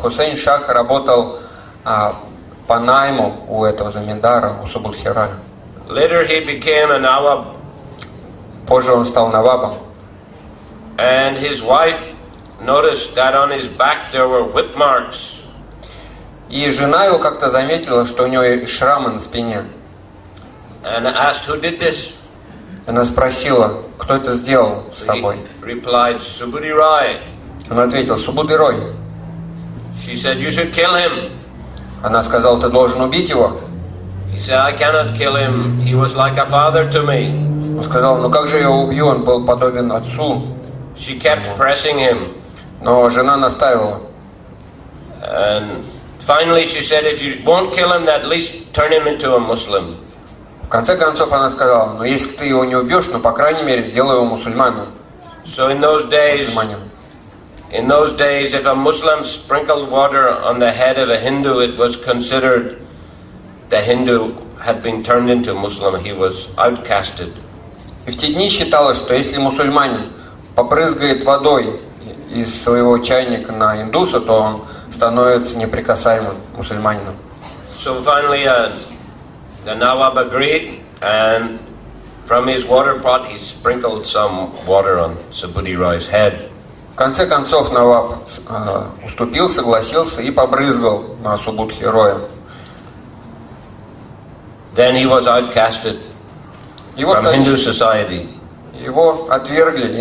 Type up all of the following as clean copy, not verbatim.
Хусейн Шах работал по найму у этого заминдара, у Субудхирая. Later he became a Nawab. Позже он стал навабом. And his wife noticed that on his back there were whip marks. И жена его как-то заметила, что у него шрамы на спине. And asked, who did this? Она спросила, кто это сделал с тобой? He replied, Subudhi Rai. Он ответил, Субудhi Рой. She said, you should kill him. Она сказала, ты должен убить его. He said, I cannot kill him. He was like a father to me. Он сказал, ну как же я его убью, он был подобен отцу. She kept pressing him. Но жена настаивала. And finally she said, if you won't kill him, at least turn him into a Muslim. В конце концов она сказала, ну если ты его не убьешь, ну по крайней мере сделай его мусульманином. So in those days, if a Muslim sprinkled water on the head of a Hindu, it was considered the Hindu had been turned into a Muslim. He was outcasted. И в те дни считалось, что если мусульманин попрызгает водой из своего чайника на индуса, то он становится неприкасаемым мусульманином. So finally, the Nawab agreed, and from his water pot he sprinkled some water on Subudhi Rai's head. В конце концов Наваб уступил, согласился и побрызгал на Субудхи Роя. Then he was outcasted from Hindu society. Его отвергли,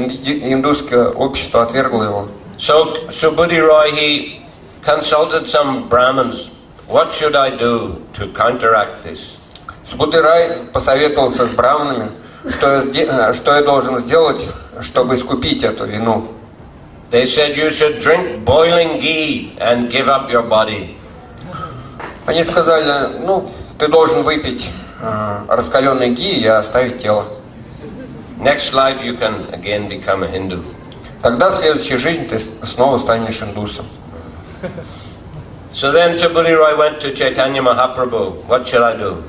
индусское общество отвергло его. So Subudhi Rai, he consulted some Brahmins. What should I do to counteract this? Субудхи Рай посоветовался с браманами, что я должен сделать, чтобы искупить эту вину. They said you should drink boiling ghee and give up your body. Они сказали, ну, ты должен выпить раскаленный ги и оставить тело. Next life you can again become a Hindu. Тогда в следующей жизни ты снова станешь индусом. So then Subudhi Rai went to Chaitanya Mahaprabhu. What should I do?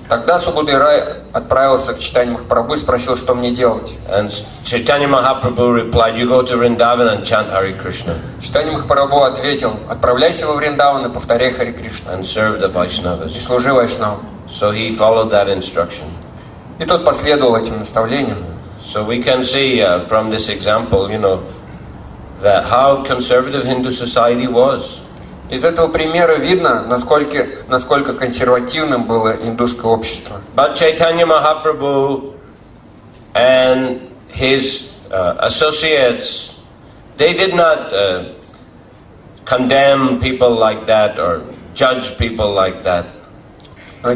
Тогда Субудхи Рай отправился к Чайтанье Махапрабху и спросил, что мне делать. And Chaitanya Mahaprabhu replied, you go to Vrindavan and chant Hare Krishna. Чайтанье Махапрабху ответил, отправляйся во Вриндаван и повторяй Харе Кришна. And serve the Vaishnavas. И служи Вайшнавам. So he followed that instruction. И тот последовал этим наставлениям. So we can see from this example, that how conservative Hindu society was. Из этого примера видно, насколько консервативным было индусское общество. But Chaitanya Mahaprabhu and his associates, they did not condemn people like that or judge people like that.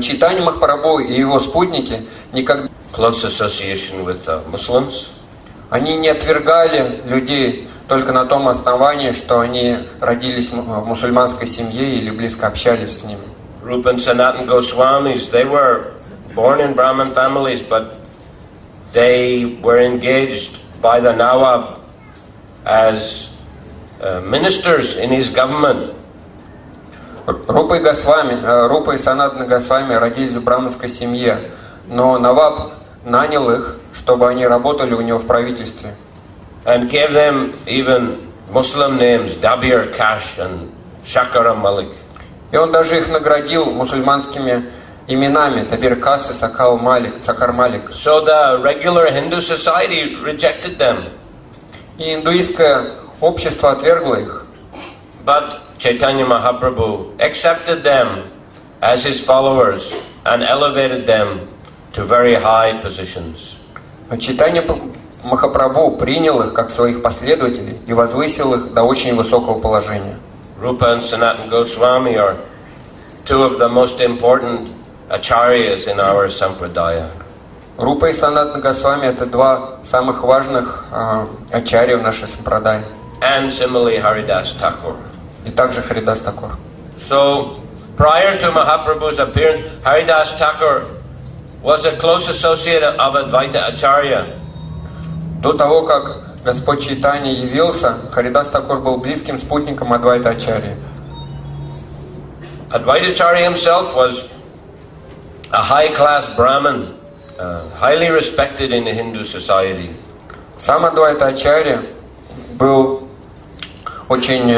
Чайтанья Махапрабху и его спутники никогда close association with Muslims. Они не отвергали людей только на том основании, что они родились в мусульманской семье или близко общались с ними. Rupa and Sanatana Goswamis, they were born in Brahmin families, but they were engaged by the Nawab as ministers in his government. Рупа и Санатана Госвами родились в браманской семье, но Наваб нанял их, чтобы они работали у него в правительстве. And gave them even Muslim names, Dabir Kash and Shakara Malik. И он даже их наградил мусульманскими именами Дабир Кас и Сакар Малик. So the regular Hindu society rejected them. И индуистское общество отвергло их. But Chaitanya Mahaprabhu accepted them as his followers and elevated them to very high positions. Чайтанья Махапрабху принял их как своих последователей и возвысил их до очень высокого положения. Rupa and Sanatana Goswami are two of the most important acharyas in our sampradaya. Рупа и Санатана Госвами — это два самых важных ачарья в нашей сампрадае. And similarly Haridas Thakur. И также Харидас Такур. So prior to Mahaprabhu's appearance, Haridas Thakur was a close associate of Advaita Acharya. До того, как Господь Чайтанья явился, Харидас Такур был близким спутником Адвайта Ачарьи. Advaita Acharya himself was a high-class Brahmin, highly respected in the Hindu society. Сам Адвайта Ачарья был очень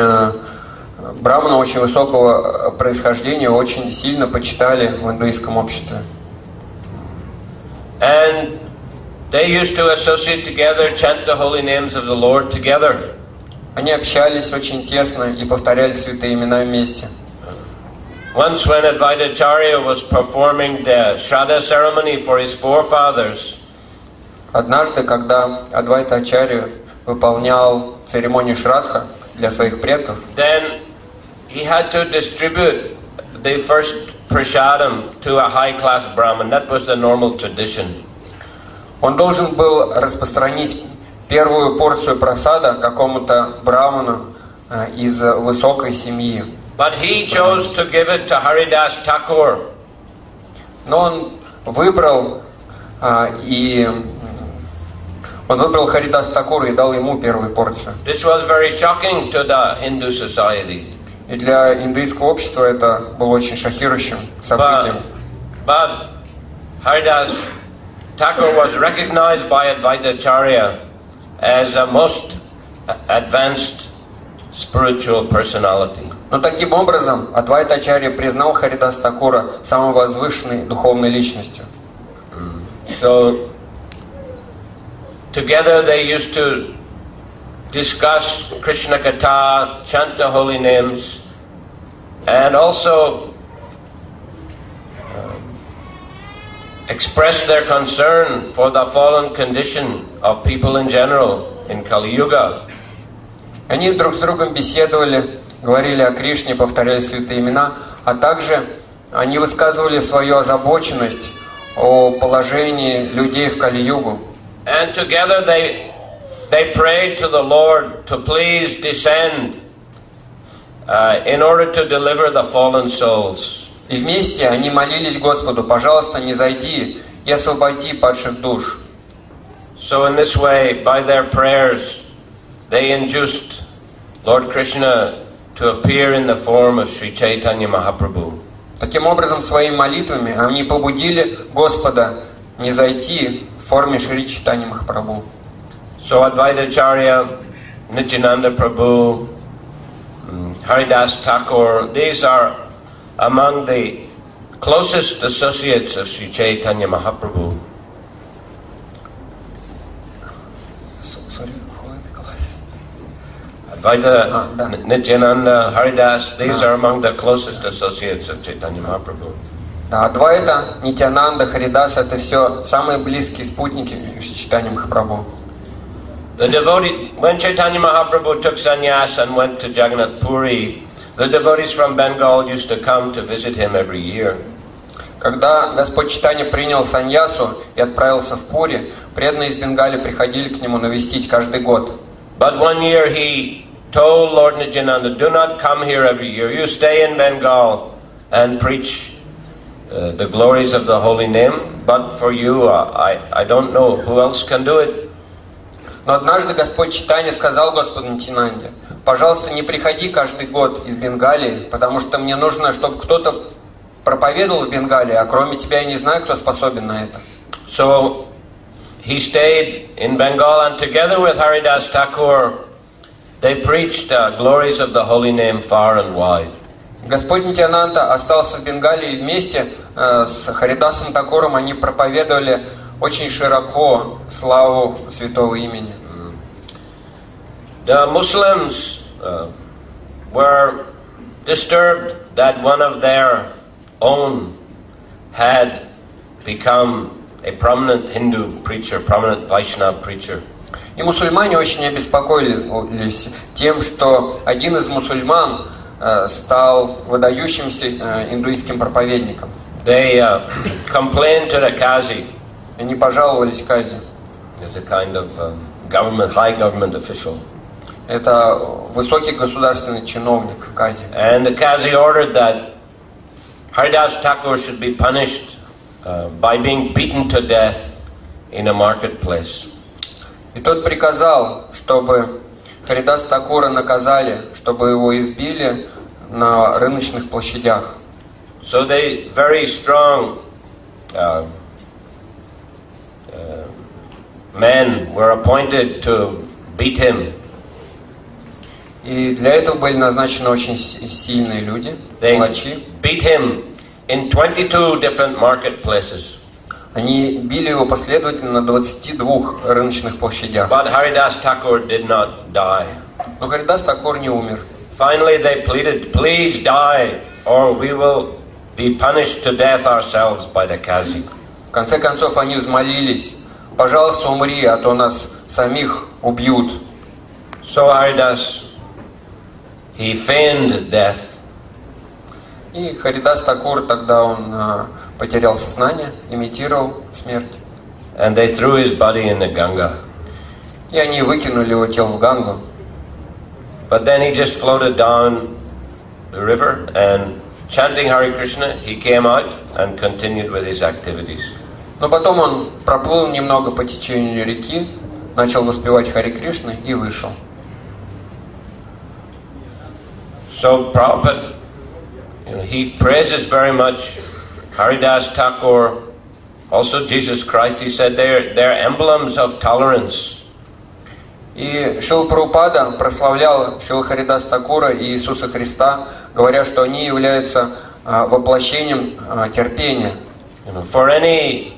брамана очень высокого происхождения очень сильно почитали в индуистском обществе. And they used to associate together, chant the holy names of the Lord together. Они общались очень тесно и повторяли святые имена вместе. Once when Advaita Acharya was performing the Shraddha ceremony for his forefathers, однажды, когда Адвайта Ачарья выполнял церемонию Шрадха для своих предков, then he had to distribute the first prasadam to a high-class Brahmin. That was the normal tradition. Он должен был распространить первую порцию прасада какому-то браману из высокой семьи. But he chose to give it to Haridas Thakur. Но он выбрал Харидас Такура и дал ему первую порцию. This was very shocking to the Hindu society. И для индуистского общества это было очень шокирующим событием. But Haridas Thakur was recognized by Advaita Acharya as a most advanced spiritual personality. Но таким образом Адвайта Ачарья признал Харидас Такура самой возвышенной духовной личностью. So together they used to discuss Krishna Katha, chant the holy names, and also express their concern for the fallen condition of people in general in Kali Yuga. Они друг с другом беседовали, говорили о Кришне, повторяли святые имена, а также они высказывали свою озабоченность о положении людей в Кали-югу. And together they prayed to the Lord to please descend in order to deliver the fallen souls. И вместе они молились Господу: пожалуйста, не зайди и освободи падших душ. So in this way, by their prayers, they induced Lord Krishna to appear in the form of Sri Chaitanya Mahaprabhu. Таким образом, своими молитвами они побудили Господа не зайти в форме Шри Чайтаньи Махапрабху. So Advaita Acharya, Nityananda Prabhu, Haridas Thakur, these are among the closest associates of Sri Chaitanya Mahaprabhu. Advaita, Nityananda, Haridas, these are among the closest associates of Chaitanya Mahaprabhu. Да, Адвайта, Нитянанда, Харидас — это все самые близкие спутники Чайтаньи Махапрабху. The devotee, when Chaitanya Mahaprabhu took sannyas and went to Jagannath Puri, the devotees from Bengal used to come to visit him every year. Когда Господь Чайтанья принял саньясу и отправился в Пури, преданные из Бенгалии приходили к нему навестить каждый год. But one year he told Lord Nityananda, do not come here every year. You stay in Bengal and preach the glories of the holy name. But for you, I don't know who else can do it. Но однажды Господь Чайтанья сказал Господу Нитянанде: пожалуйста, не приходи каждый год из Бенгалии, потому что мне нужно, чтобы кто-то проповедовал в Бенгалии, а кроме тебя я не знаю, кто способен на это. So he stayed in Bengal, and together with Haridas Thakur, they preached the glories of the holy name far and wide. Господь Нитянанда остался в Бенгалии, и вместе с Харидасом Такуром они проповедовали очень широко славу святого имени. The Muslims were disturbed that one of their own had become a prominent Hindu preacher, prominent Vaishnava preacher. И мусульмане очень обеспокоились тем, что один из мусульман стал выдающимся индуистским проповедником. They complained to the Qazi. Они пожаловались Кази. He's a kind of government, high government official. Это высокий государственный чиновник Кази. And the Qazi ordered that Haridas Thakur should be punished by being beaten to death in a marketplace. И тот приказал, чтобы Харидас Такура наказали, чтобы его избили на рыночных площадях. So they very strong men were appointed to beat him. И для этого были назначены очень сильные люди, палачи. Beat him in 22 different marketplaces. Они били его последовательно на 22 рыночных площадях. But Haridas Thakur did not die. Но Харидас Такур не умер. Finally they pleaded, please die, or we will be punished to death ourselves by the Kazi. В конце концов они взмолились: пожалуйста, умри, а то нас самих убьют. So Haridas, he feigned death. И Харидас Такур тогда он потерял сознание, имитировал смерть. And they threw his body in the Ganga. И они выкинули его тело в Гангу. But then he just floated down the river and chanting Hare Krishna, he came out and continued with his activities. Но потом он проплыл немного по течению реки, начал воспевать Харе Кришны и вышел. So Prabhupada, he praises very much Haridas Thakur, also Jesus Christ. He said they're emblems of tolerance. И Шрила Прабхупада прославлял Шрила Харидас Такура и Иисуса Христа, говоря, что они являются воплощением терпения. For any,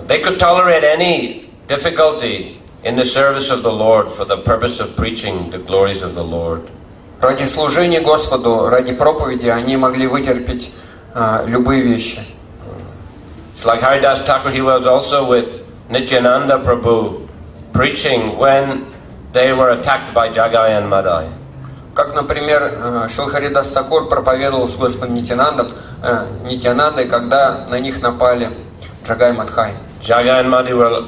they could tolerate any difficulty in the service of the Lord for the purpose of preaching the glories of the Lord. Ради служения Господу, ради проповеди они могли вытерпеть любые вещи. It's like Haridas Thakur, he was also with Nityananda Prabhu preaching when they were attacked by Jagai and Madai. Как, например, Шрила Харидас Такур проповедовал с Господом Нитянандой, когда на них напали Джагай и Мадхай. Jagai and Madai were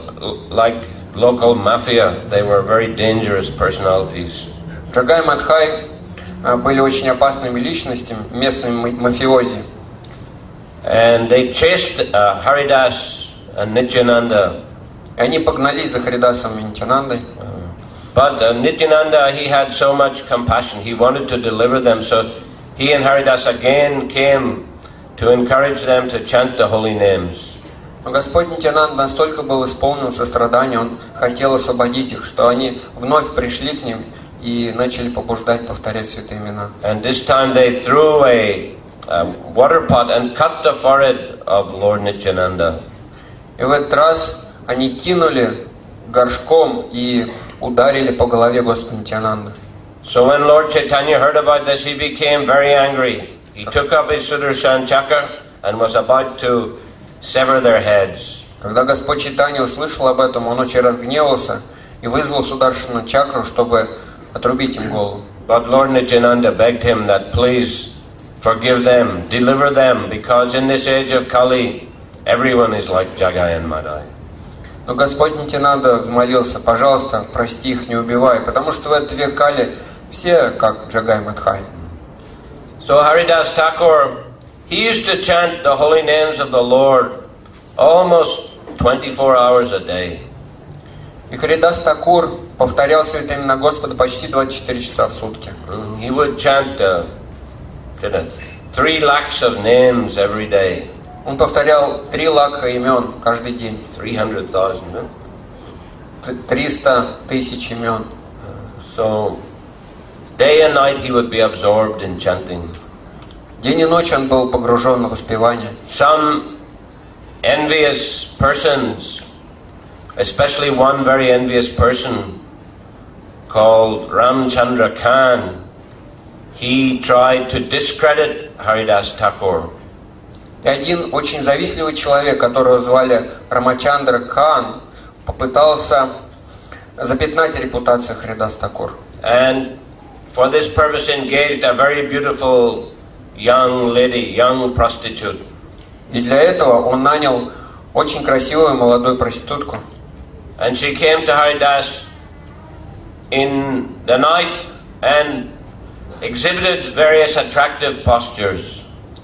like local mafia. They were very dangerous personalities. Джагай и Мадхай были очень опасными личностями, местными мафиози. And they chased Haridas and Nityananda. И они погнались за Харидасом и Нитянандой. But Nityananda, he had so much compassion. He wanted to deliver them, so he and Haridas again came to encourage them to chant the holy names. Но Господь Нитянанда настолько был исполнен сострадания, Он хотел освободить их, что они вновь пришли к ним и начали побуждать повторять святые имена. And this time they threw a water pot and cut the forehead of Lord Nityananda. И в этот раз они кинули горшком и ударили по голове Господа Нитянанда. So when Lord Chaitanya heard about this, he became very angry. He took up his Sudarshan chakra and was about to sever their heads. Когда Господь Чайтанья услышал об этом, он очень разгневался и вызвал Сударшану чакру, чтобы отрубить им голову. But Lord Nityananda begged him that please forgive them, deliver them, because in this age of Kali, everyone is like Jagai and Madai. Но Господь Нитянанда взмолился: пожалуйста, прости их, не убивай, потому что в этот век Кали все как Джагай Мадхай. So Haridas Thakur, he used to chant the holy names of the Lord almost 24 hours a day. И Харидас Такур повторял святые имена Господа почти 24 часа в сутки. He would chant 3 lakhs of names every day. Он повторял 3 лакха имен каждый день. 300,000, 300 тысяч имен. So day and night he would be absorbed in chanting. День и ночь он был погружен в воспевание. Some envious persons, especially one very envious person called Ramchandra Khan, he tried to discredit Haridas Thakur. И один очень завистливый человек, которого звали Рамачандра Кхан, попытался запятнать репутацию Харидас Такур. And for this purpose engaged a very beautiful young lady, young prostitute. И для этого он нанял очень красивую молодую проститутку. And she came to Haridas in the night and exhibited various attractive postures.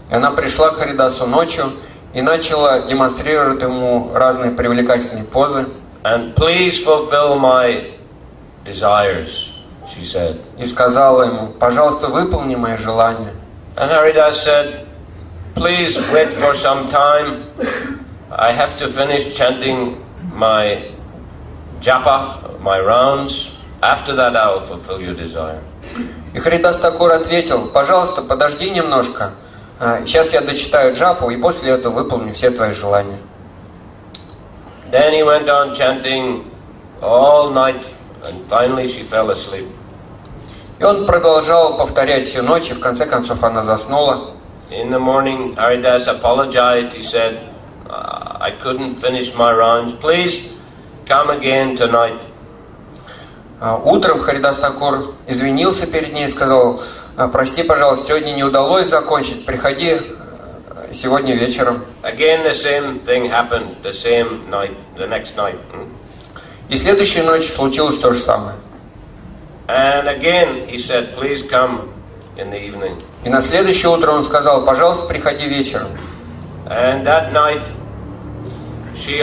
И она пришла к Харидасу ночью и начала демонстрировать ему разные привлекательные позы. And please fulfill my desires, she said. И сказала ему: пожалуйста, выполни мои желания. And Haridas said, please wait for some time. I have to finish chanting my japa, my rounds. After that, I will fulfill your desire. И Харидас Такур ответил: пожалуйста, подожди немножко. Сейчас я дочитаю джапу, и после этого выполню все твои желания. Then he went on chanting all night, and finally she fell asleep. И он продолжал повторять всю ночь, и в конце концов она заснула. In the morning, Haridas apologized. He said, I couldn't finish my rounds. Please come again tonight. Утром Харидас Такур извинился перед ней и сказал: прости, пожалуйста, сегодня не удалось закончить, приходи сегодня вечером. Again the same thing happened, the same night, the next night. И следующую ночь случилось то же самое. And again he said, please come in the evening. И на следующее утро он сказал: пожалуйста, приходи вечером. And that night, she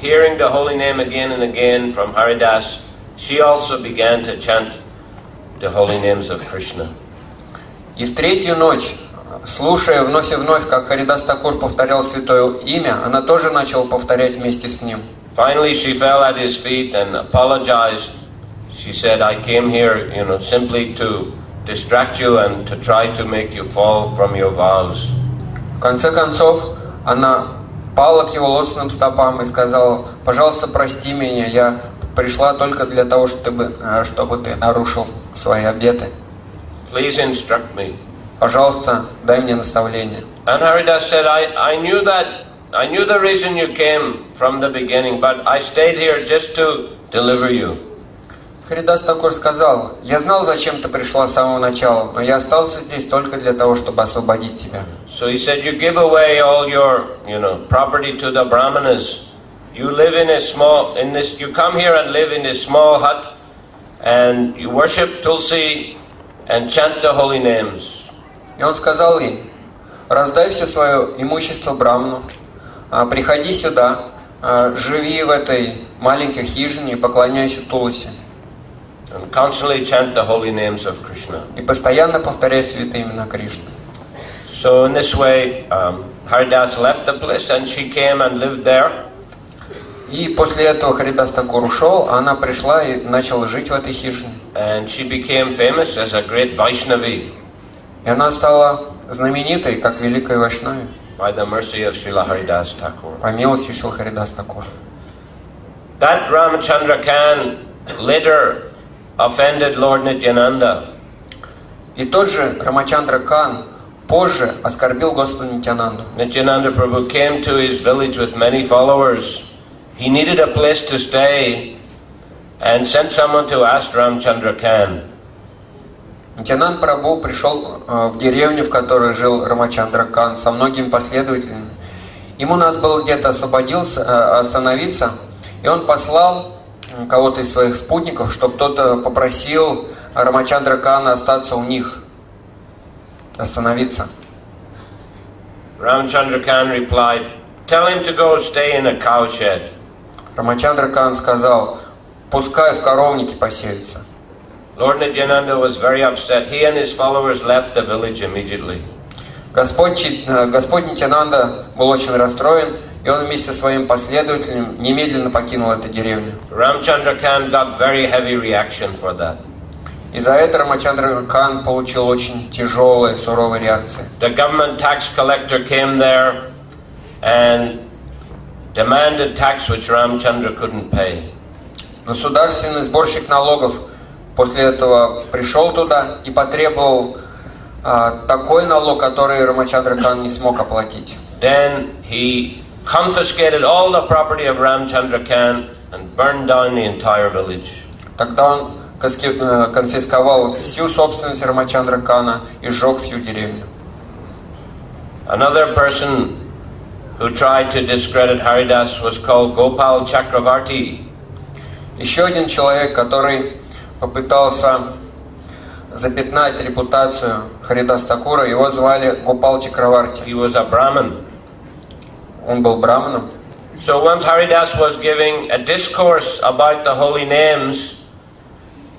hearing the holy name again and again from Haridas, she also began to chant the holy names of Krishna. И в третью ночь, слушая вновь и вновь, как Харидас Такур повторял святое имя, она тоже начала повторять вместе с ним. Finally, she fell at his feet and apologized. She said, I came here, simply to distract you and to try to make you fall from your vows. В конце концов, она пала к его лотосным стопам и сказала: пожалуйста, прости меня, я пришла только для того, чтобы ты нарушил свои обеты. Please instruct me. Пожалуйста, дай мне наставление. And Haridas said, I knew the reason you came from the beginning, but I stayed here just to deliver you. Харидас Такур сказал: я знал, зачем ты пришла с самого начала, но я остался здесь только для того, чтобы освободить тебя. So he said, you give away all your, property to the brahmanas. You live you come here and live in this small hut, and you worship Tulsi and chant the holy names. И он сказал ей: раздай все свое имущество браману, приходи сюда, живи в этой маленькой хижине и поклоняйся Тулси. And constantly chant the holy names of Krishna. И постоянно повторяй святые имена Кришны. So in this way, Haridas left the place and she came and lived there. И после этого Харидас Такур ушел, а она пришла и начала жить в этой хижине. And she became famous as a great Vaishnavi. И она стала знаменитой, как великая Вайшнави. By the mercy of Srila Haridas Thakur. По милости Шрила Харидас Такур. That Ramachandra Khan later offended Lord Nityananda. И тот же Рамачандра Кан позже оскорбил Господа Нитянанду. Nityananda Prabhu came to his village with many followers. He needed a place to stay and sent someone to ask Ramachandra Khan. Нитянанд Прабху пришел в деревню, в которой жил Рамачандра Кан, со многими последователями. Ему надо было где-то остановиться, и он послал кого-то из своих спутников, чтобы кто-то попросил Рамачандра Кана остаться у них, остановиться. Ramachandra Khan replied, tell him to go stay in a cowshed. Рамачандра Кан сказал: пускай в коровнике поселится. Lord Nityananda was very upset. He and his followers left the village immediately. Господь Нитянанда был очень расстроен, и он вместе со своим последователем немедленно покинул эту деревню. Ramachandra Khan got very heavy reaction for that. И за это Рамачандра Кан получил очень тяжелые, суровые реакции. The government tax collector came there and demanded tax which Ramachandra couldn't pay. Государственный сборщик налогов после этого пришел туда и потребовал такой налог, который Рамачандра Кан не смог оплатить. Then he confiscated all the property of Ramachandra Khan and burned down the entire village. Тогда он конфисковал всю собственность Рамачандра Кана и сжег всю деревню. Another person who tried to discredit Haridas was called Gopal Chakravarti. Еще один человек, который попытался запятнать репутацию Харидас Такура, его звали Гопал Чакраварти. He was a Brahmin. Он был браманом. So once Haridas was giving a discourse about the holy names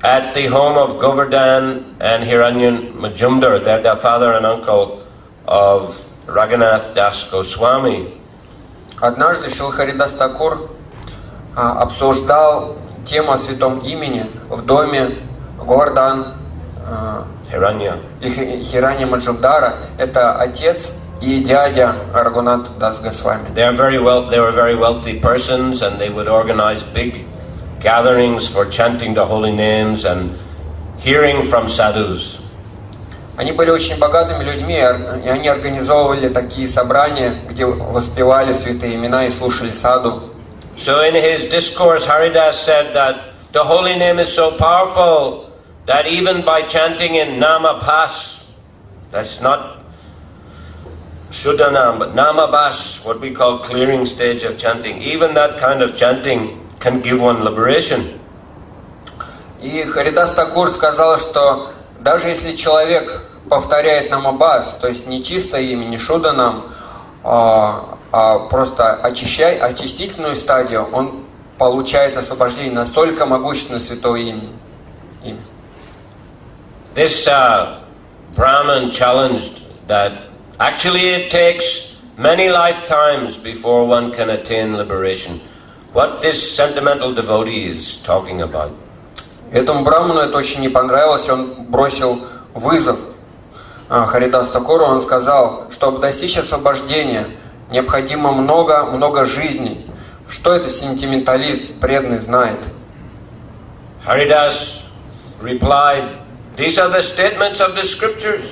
at the home of Govardhan and Hiranyan Majumdar, they're the father and uncle of Raghunath Das Goswami. Однажды Шрила Харидас Такур обсуждал тему о святом имени в доме Говардан и Хиранья Маджумдара. Это отец и дядя Рагунат Дас Госвами. They were very wealthy persons, and they would organize big gatherings for chanting the holy names and hearing from sadhus. Они были очень богатыми людьми, и они организовывали такие собрания, где воспевали святые имена и слушали саду. So in his discourse, Haridas said that the holy name is so powerful that even by chanting in Nama Bhas, that's not Shuddhanam, but Nama Bhas, what we call clearing stage of chanting, even that kind of chanting can give one liberation. И Харидас Такур сказал, что даже если человек повторяет намабас, то есть не чистое имя, не шуданам, а просто очистительную стадию, он получает освобождение, настолько могущественное святое имя. This Brahman challenged that actually it takes many lifetimes before one can attain liberation. What this sentimental devotee is talking about. Этому браману это очень не понравилось, он бросил вызов Харидас Такуру, он сказал, чтобы достичь освобождения, необходимо много жизней. Что это сентименталист преданный знает? Haridas replied, these are the statements of the scriptures.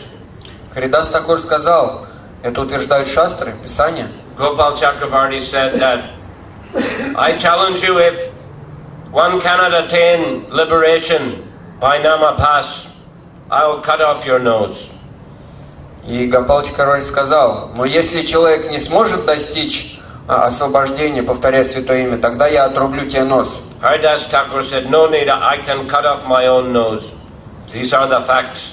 Харидас Такур сказал, это утверждают шастры, Писания. Gopal Chakravarti said that I challenge you, if one cannot attain liberation by Namabhas, I will cut off your nose. И Гопал Чакраварти сказал, но если человек не сможет достичь освобождения, повторяя святое имя, тогда я отрублю тебе нос. Haridas Thakur said, no need, I can cut off my own nose. These are the facts.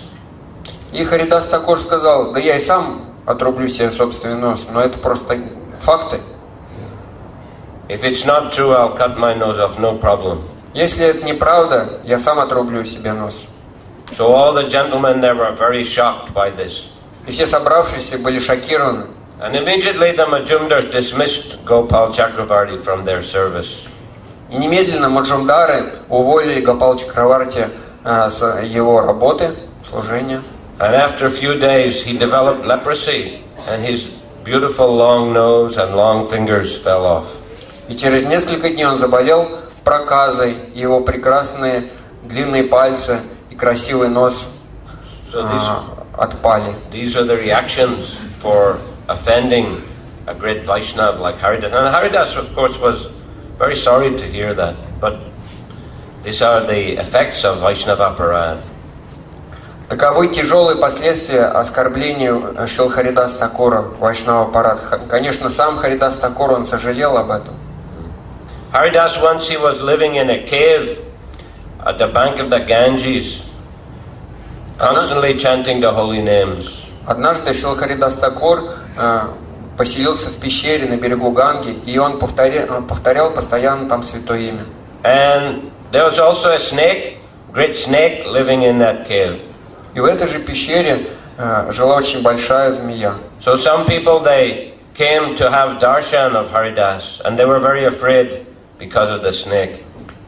И Харидас Такур сказал, да я и сам отрублю себе собственный нос, но это просто факты. If it's not true, I'll cut my nose off, no problem. Если это неправда, я сам отрублю себе нос. So all the gentlemen there were very shocked by this. И все собравшиеся были шокированы. And immediately the Majumdars dismissed Gopal Chakravarti from their service. И немедленно Маджумдары уволили Гопал Чакраварти с его работы, служения. And after a few days he developed leprosy, and his beautiful long nose and long fingers fell off. И через несколько дней он заболел проказой, и его прекрасные длинные пальцы и красивый нос отпали. These are the reactions for offending a great Vaishnava like Haridas. And Haridas, of course, was very sorry to hear that. But these are the effects of Vaishnava Parad. Таковы тяжелые последствия оскорбления Шрил Харидас Такура, Вайшнава Парад. Конечно, сам Харидас Такур, он сожалел об этом. Haridas, once he was living in a cave at the bank of the Ganges, constantly chanting the holy names. Однажды Шрил Харидас Такур поселился в пещере на берегу Ганги, и он повторял постоянно там святое имя. And there was also a snake, great snake, living in that cave. И в этой же пещере жила очень большая змея. So some people, they came to have darshan of Haridas, and they were very afraid because of the snake.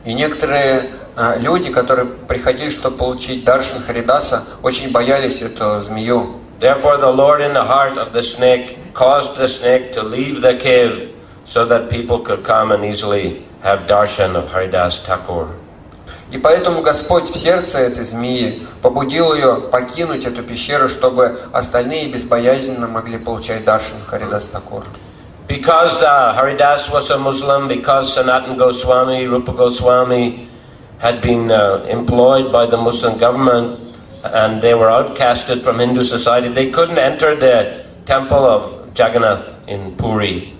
И некоторые люди, которые приходили, чтобы получить даршан Харидаса, очень боялись эту змею. Therefore, the Lord in the heart of the snake caused the snake to leave the cave so that people could come and easily have darshan of Haridas Thakur. И поэтому Господь в сердце этой змеи побудил ее покинуть эту пещеру, чтобы остальные безбоязненно могли получать даршан Харидас Такур. Because Haridas was a Muslim, because Sanatana Goswami, Rupa Goswami had been employed by the Muslim government, and they were outcasted from Hindu society, they couldn't enter the temple of Jagannath in Puri.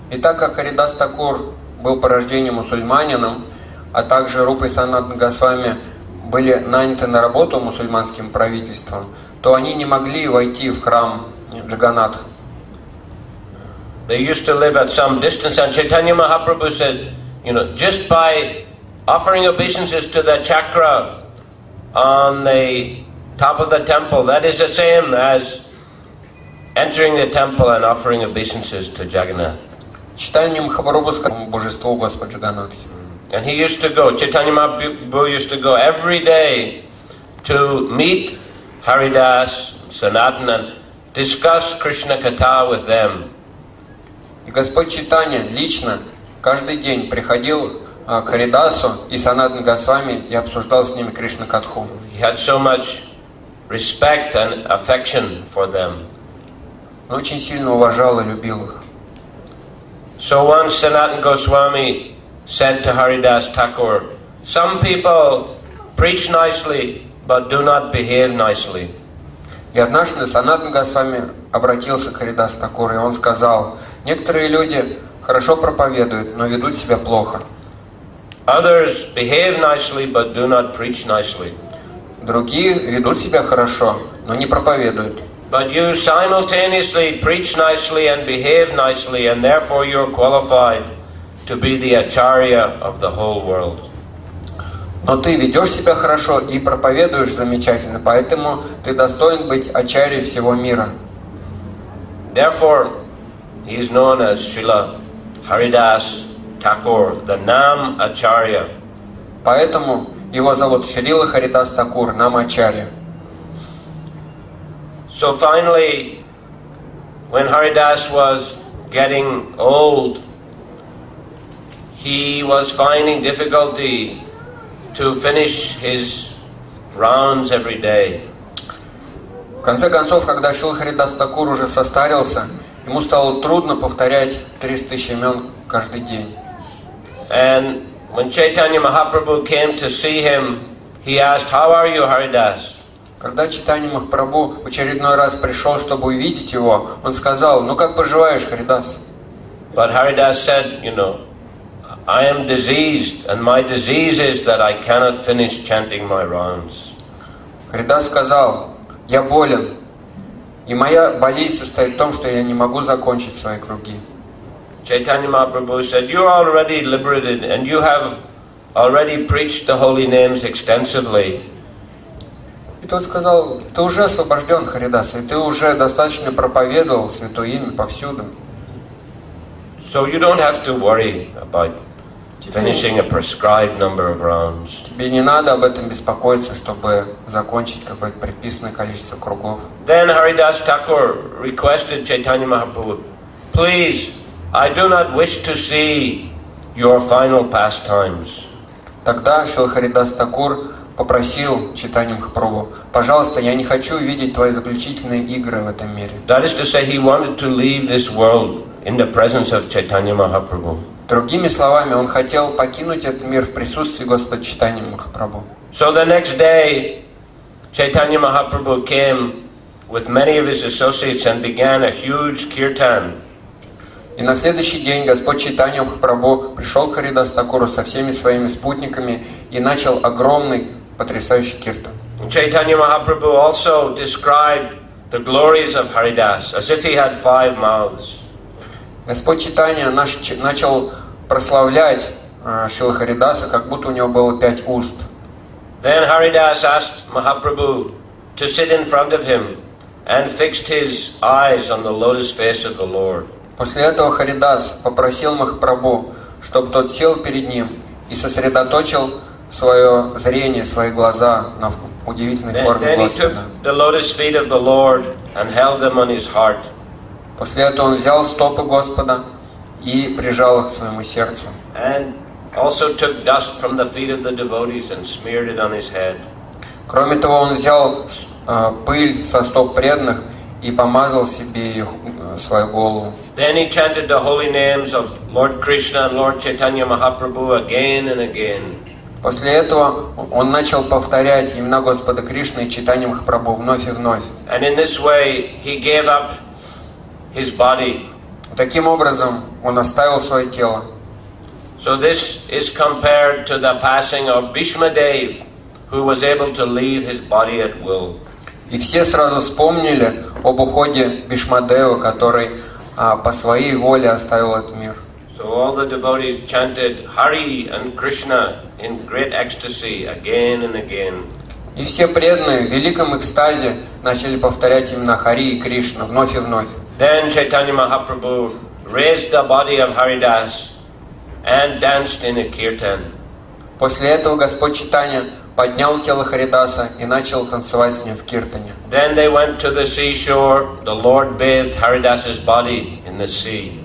И так как Харидас Такур был по рождению мусульманином, а также Рупа и Санатана Госвами были наняты на работу мусульманским правительством, то они не могли войти в храм Джаганнатха. They used to live at some distance, and Chaitanya Mahaprabhu said, just by offering obeisances to the chakra on the top of the temple, that is the same as entering the temple and offering obeisances to Jagannath. Читание Махапрабху сказал божеству Господа Джаганнатхи. And he used to go, Chaitanya Mahaprabhu used to go every day to meet Haridas, Sanatan, and discuss Krishna Katha with them. И Господь Чайтанья лично каждый день приходил к Харидасу и Санатан Госвами и обсуждал с ними Кришна Катху. He had so much respect and affection for them. Он очень сильно уважал и любил их. So once Sanatana Goswami said to Haridas Thakur, some people preach nicely, but do not behave nicely. И однажды Санатан Госвами обратился к Харидас Такуру, и он сказал, некоторые люди хорошо проповедуют, но ведут себя плохо. Others behave nicely, but do not preach nicely. Другие ведут себя хорошо, но не проповедуют. But you simultaneously preach nicely and behave nicely, and therefore you're qualified to be the acharya of the whole world. Но ты ведешь себя хорошо и проповедуешь замечательно, поэтому ты достоин быть ачарьей всего мира. Therefore, he is known as Srila Haridas Thakur, the Nam Acharya. Поэтому его зовут Шрила Харидас Такур, Нам Ачарья. So finally, when Haridas was getting old, he was finding difficulty to finish his rounds every day. В конце концов, когда Шрила Харидас Такур уже состарился, ему стало трудно повторять 300 тысяч имен каждый день. And when Chaitanya Mahaprabhu came to see him, he asked, "How are you, Haridas?" Когда Чайтанья Махапрабху в очередной раз пришел, чтобы увидеть его, он сказал, ну как поживаешь, Харидас? But Haridas said, I am diseased, and my disease is that I cannot finish chanting my rounds. Харидас сказал, я болен, и моя болезнь состоит в том, что я не могу закончить свои круги. Chaitanya Mahaprabhu said, you are already liberated, and you have already preached the holy names extensively. И тот сказал, ты уже освобожден, Харидас, и ты уже достаточно проповедовал Святое Имя повсюду. So you don't have to worry about finishing a prescribed number of rounds. Тебе не надо об этом беспокоиться, чтобы закончить какое-то предписанное количество кругов. Then Haridas Thakur requested Chaitanya Mahaprabhu, please, I do not wish to see your final pastimes. Тогда Шрила Харидас Такур попросил Чайтанью Махапрабху, пожалуйста, я не хочу видеть твои заключительные игры в этом мире. That is to say, he wanted to leave this world in the presence of Chaitanya Mahaprabhu. Другими словами, он хотел покинуть этот мир в присутствии Господа Чайтаньи Махапрабху. So the next day, Chaitanya Mahaprabhu came with many of his associates and began a huge kirtan. И на следующий день Господь Чайтанья Махапрабху пришел к Харидас Такуру со всеми своими спутниками и начал огромный, потрясающий киртан. Chaitanya Mahaprabhu also described the glories of Haridas as if he had 5 mouths. Господь Чайтанья начал прославлять Шрила Харидаса, как будто у него было 5 уст. Then Haridas asked Mahaprabhu to sit in front of him and fixed his eyes on the lotus face of the Lord. После этого Харидас попросил Махапрабху, чтобы тот сел перед ним и сосредоточил свое зрение, свои глаза на удивительной форме Господа. После этого он взял стопы Господа и прижал их к своему сердцу. Кроме того, он взял пыль со стоп преданных и помазал себе ее, свою голову. Then he chanted the holy names of Lord Krishna and Lord Chaitanya Mahaprabhu again and again. После этого он начал повторять имена Господа Кришны и Чайтаньи Махапрабху вновь и вновь. And in this way he gave up his body. Таким образом он оставил свое тело. So this is compared to the passing of Bhishma Dev, who was able to leave his body at will. И все сразу вспомнили об уходе Бхишмадева, который по своей воле оставил этот мир. So all the devotees chanted Hari and Krishna in great ecstasy again and again. И все преданные в великом экстазе начали повторять имена Хари и Кришна вновь и вновь. Then Chaitanya Mahaprabhu raised the body of Haridas and danced in a kirtan. После этого Господь Чайтанья поднял тело Харидаса и начал танцевать с ним в киртане. Then they went to the seashore. The Lord bathed Haridas's body in the sea.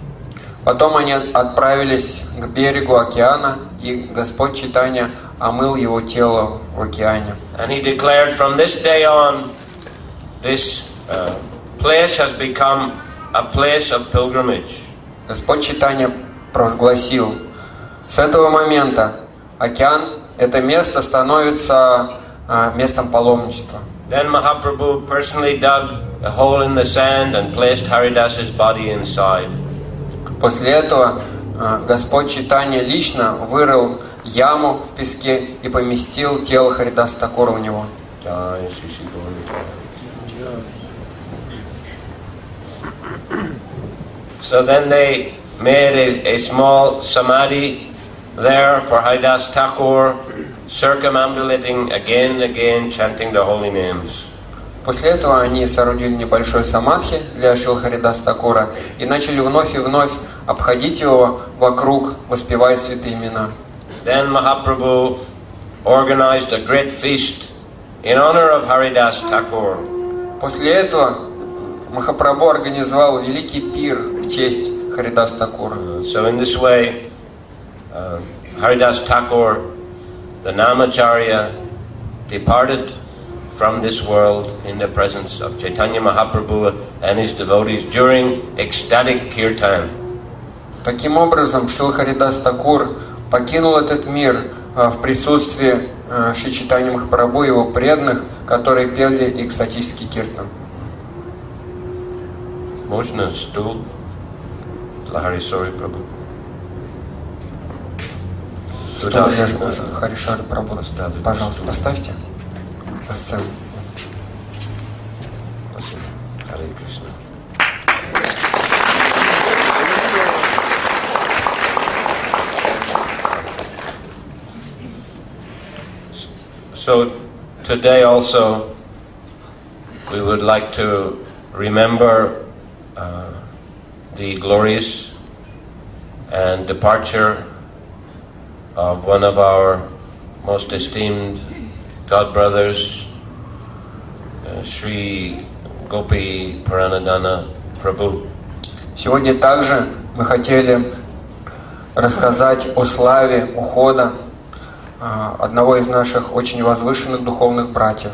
Потом они отправились к берегу океана, и Господь Чайтанья омыл его тело в океане. And he declared, from this day on, this place has become a place of pilgrimage. Господь Чайтанья провозгласил: с этого момента океан, это место, становится местом паломничества. Then Mahaprabhu personally dug a hole in the sand and placed Haridas's body inside. После этого Господь Чайтанья лично вырыл яму в песке и поместил тело Харидаса Такура в него. So then they made a small samadhi there for Haridas Thakur, circumambulating again and again, chanting the holy names. После этого они соорудили небольшой самадхи для Шрилы Харидаса Такура и начали вновь и вновь обходить его вокруг, воспевая святые имена. Then Mahaprabhu organized a great feast in honor of Haridas Thakur. После этого Махапрабху организовал великий пир в честь Харидаса Такура. So in this way, Haridas Thakur, the Namacharya, departed from this world in the presence of Chaitanya Mahaprabhu and his devotees during ecstatic kirtan. Таким образом, Шрила Харидас Такур покинул этот мир в присутствии Шри Чайтаньи Махапрабху и его преданных, которые пели экстатический киртан. Можно стул для Харишори Прабху? Стул для Харишори Прабху. Пожалуйста, поставьте на сцену. Спасибо. Харе Кришна. So today also we would like to remember the glorious and departure of one of our most esteemed God brothers, Sri Gopi Paranadhana Prabhu. Сегодня также мы хотели рассказать о славе ухода одного из наших очень возвышенных духовных братьев,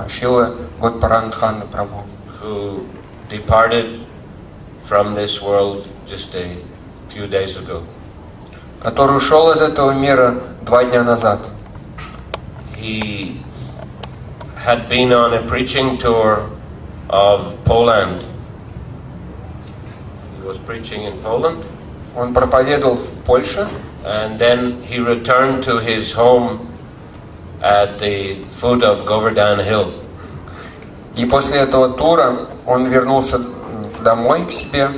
Шрилы Гоpi Paranadhana Prabhu, who departed from this world just a few days ago. который ушел из этого мира 2 дня назад. He had been on a preaching tour of Poland. He was preaching in Poland. Он проповедовал в Польше. And then he returned to his home at the foot of Govardhan Hill. И после этого тура он вернулся домой к себе,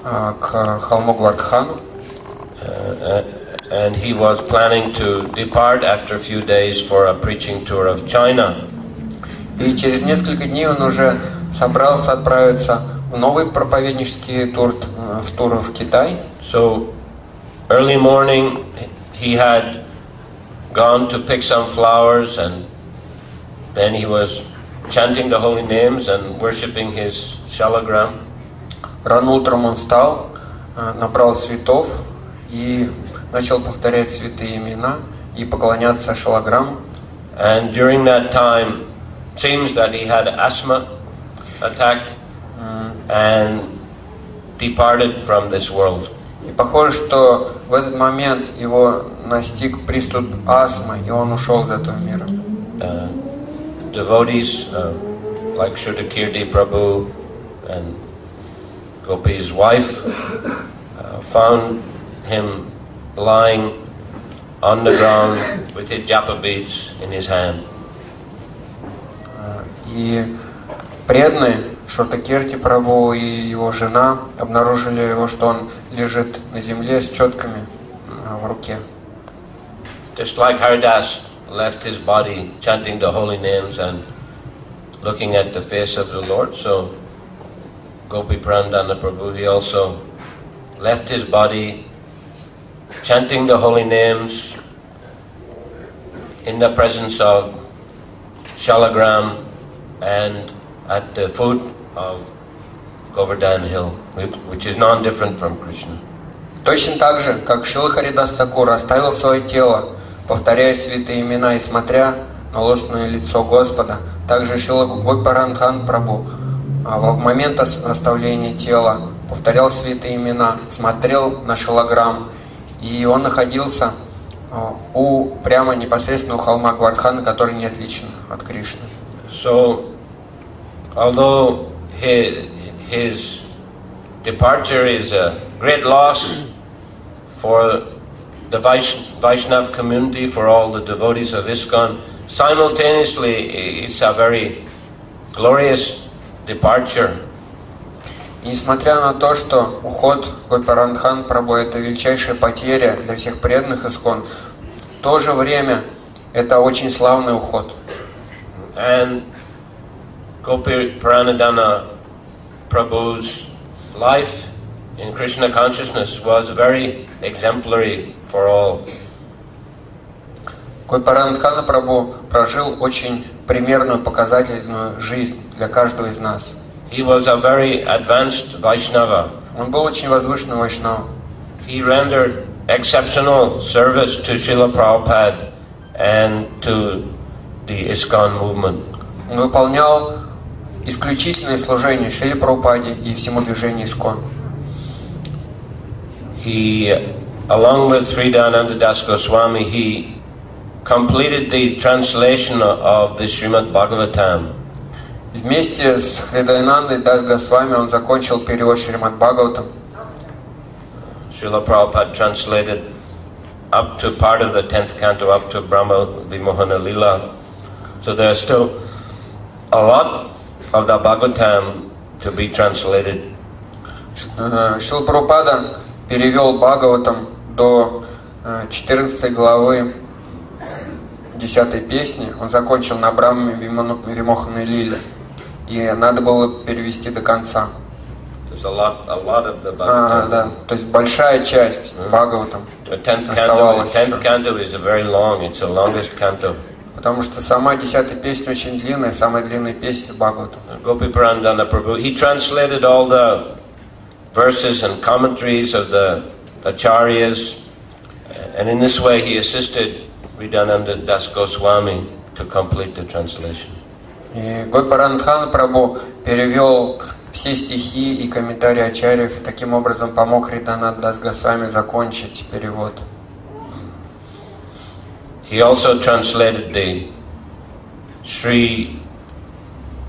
к холму Гвардхану. And he was planning to depart after a few days for a preaching tour of China. И через несколько дней он уже собрался отправиться в новый проповеднический тур в Китай. So early morning he had gone to pick some flowers, and then he was chanting the holy names and worshipping his shalagram. Рано утром он встал, набрал цветов и начал повторять святые имена и поклоняться шалаграму. And during that time, it seems that he had asthma attack and departed from this world. И похоже, что в этот момент его настиг приступ астмы, и он ушел из этого мира. Devotees like Shuddhakirti Prabhu and Gopi's wife found him lying on the ground with his japa beads in his hand. И преданные Шрутакирти Прабху и его жена обнаружили его, что он лежит на земле с четками в руке. Just like Haridas left his body chanting the holy names and looking at the face of the Lord, so Gopi Paranadhana Prabhu, he also left his body chanting the holy names, in the presence of Shalagram and at the foot of Govardhan Hill, which is non-different from Krishna. Точно так же, как Шрила Харидас Такур оставил свое тело, повторяя святые имена и смотря на лосное лицо Господа, также Шрила Гопарандхан Прабху в момент оставления тела повторял святые имена, смотрел на Шалаграм, и он находился прямо непосредственно у холма Гвардхана, который не отличен от Кришны. So, although his departure is a great loss for the Vaishnav community, for all the devotees of ISKCON, simultaneously it's a very glorious departure. И несмотря на то, что уход Гопарандхан Прабху это величайшая потеря для всех преданных ISKCON, в то же время это очень славный уход. And Gopi Paranadhana Prabhu's life in Krishna consciousness was very exemplary for all. Гопарандхана Прабху прожил очень примерную, показательную жизнь для каждого из нас. He was a very advanced Vaishnava. Он был очень возвышенным вайшнавом. He rendered exceptional service to Shrila Prabhupada and to the ISKCON movement. Он выполнял исключительное служение Шриле Прабхупаде и всему движению ISKCON. He, along with Sridharananda Das Goswami, he completed the translation of the Srimad Bhagavatam. Вместе с Хридаянандой Дас Госвами он закончил перевод Шримад Бхагаватам. Srila Prabhupada translated up to part of the 10th canto, up to Brahma Vimohana Lila. So there's still a lot of the Bhagavatam to be translated. Шрила Прабхупада перевел Бхагаватам до 14 главы 10 песни. Он закончил на Брахме Вимоханой Лиле. И надо было перевести до конца. There's a lot of the Bhagavatam. Да, то есть большая часть Бхагаватам оставалась. The 10th canto is very long. It's the longest canto. Потому что сама 10-я песня очень длинная, самая длинная песня Бхагаватам. Gopi Paranadhana Prabhu, he translated all the verses and commentaries of the acharyas, and in this way he assisted Sridharananda Das Goswami to complete the translation. И Гопарандхан Прабху перевел все стихи и комментарии ачарьев, и таким образом помог Сридананда Дас Госвами закончить перевод. He also translated the Sri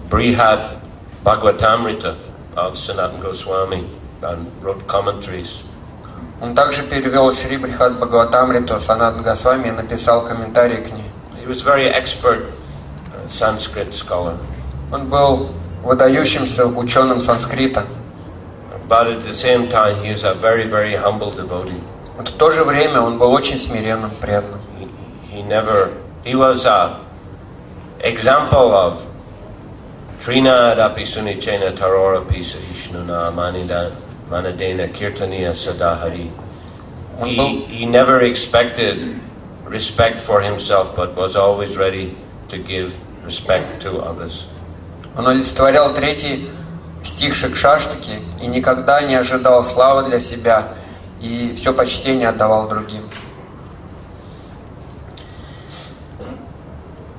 Brihad Bhagavatamrita of Sanatana Goswami and wrote commentaries. Он также перевел Шри Брихад Бхагаватамриту Санатана Госвами и написал комментарии к ней. He was very expert Sanskrit scholar. Он был выдающимся ученым санскрита. But at the same time, he was a very, very humble devotee. В то же время он был очень смиренным, преданным. He was an example of Trina Dapi Sunichena Tarora Pisa Ishnuna Manadena Kirtaniya Sadahari. He never expected respect for himself, but was always ready to give respect to others. Он олицетворял третий стих Шикшаштаки и никогда не ожидал славы для себя и все почтение отдавал другим.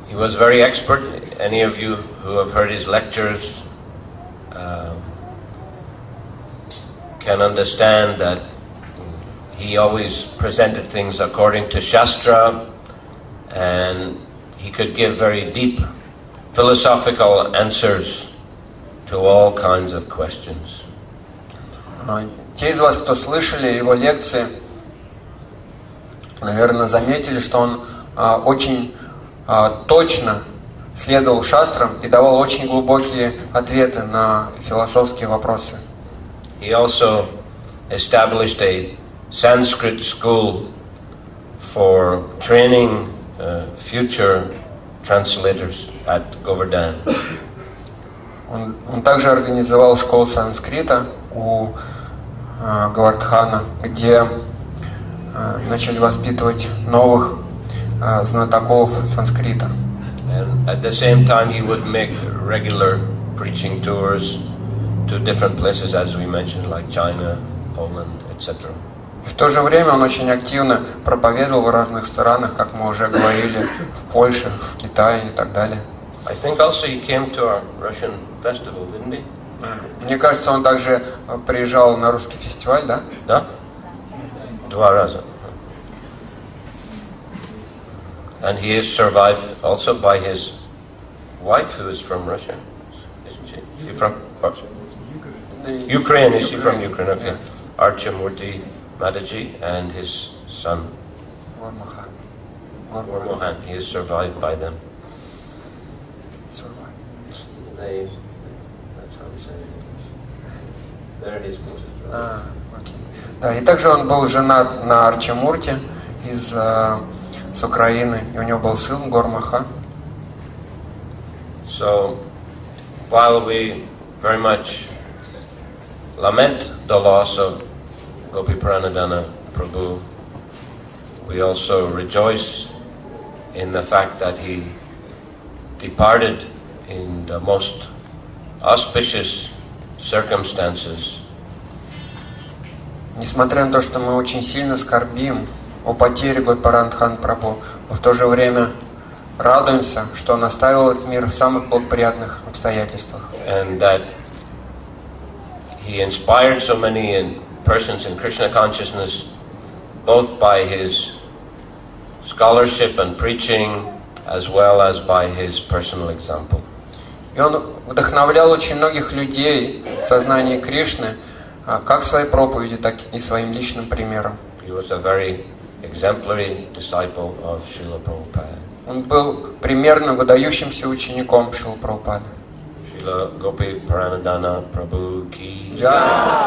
He was very expert. Any of you who have heard his lectures can understand that he always presented things according to Shastra, and he could give very deep philosophical answers to all kinds of questions. Те из вас, кто слышали его лекции, наверное, заметили, что он очень точно следовал шастрам и давал очень глубокие ответы на философские вопросы. He also established a Sanskrit school for training future translators at Govardhan. Он также организовал школу санскрита у Говардхана, где начали воспитывать новых знатоков санскрита. And at the same time he would make regular preaching tours to different places, as we mentioned, like China, Poland, etc. В то же время он очень активно проповедовал в разных странах, как мы уже говорили, в Польше, в Китае и так далее. I think also he came to our Russian festival, didn't he? Мне кажется, он также приезжал на русский фестиваль, да? Да? 2 раза. And he is survived also by his wife, who is from Russia, isn't she? She from Ukraine. Is she from Ukraine? Okay. Archamurti Mataji and his son Gormohan. He is survived by them. They, that's how we say it. They're his closest relatives. Okay. Да, и также он был женат на Арчамурте с Украины, и у него был сын Гормаха. So, while we very much lament the loss of Gopi Pranadhana Prabhu, we also rejoice in the fact that he departed in the most auspicious circumstances. Несмотря на то, что мы очень сильно скорбим о потере Годпаранадхан Прабху, но в то же время радуемся, что он оставил этот мир в самых благоприятных обстоятельствах. And that he inspired so many persons in Krishna consciousness, both by his scholarship and preaching, as well as by his personal example. И он вдохновлял очень многих людей в сознании Кришны, как своей проповедью, так и своим личным примером. He was a very exemplary disciple of Шрилы Прабхупады. Он был примерно выдающимся учеником Шрилы Прабхупады. Шрила Гопи Пранадана Прабhu Ki Джай!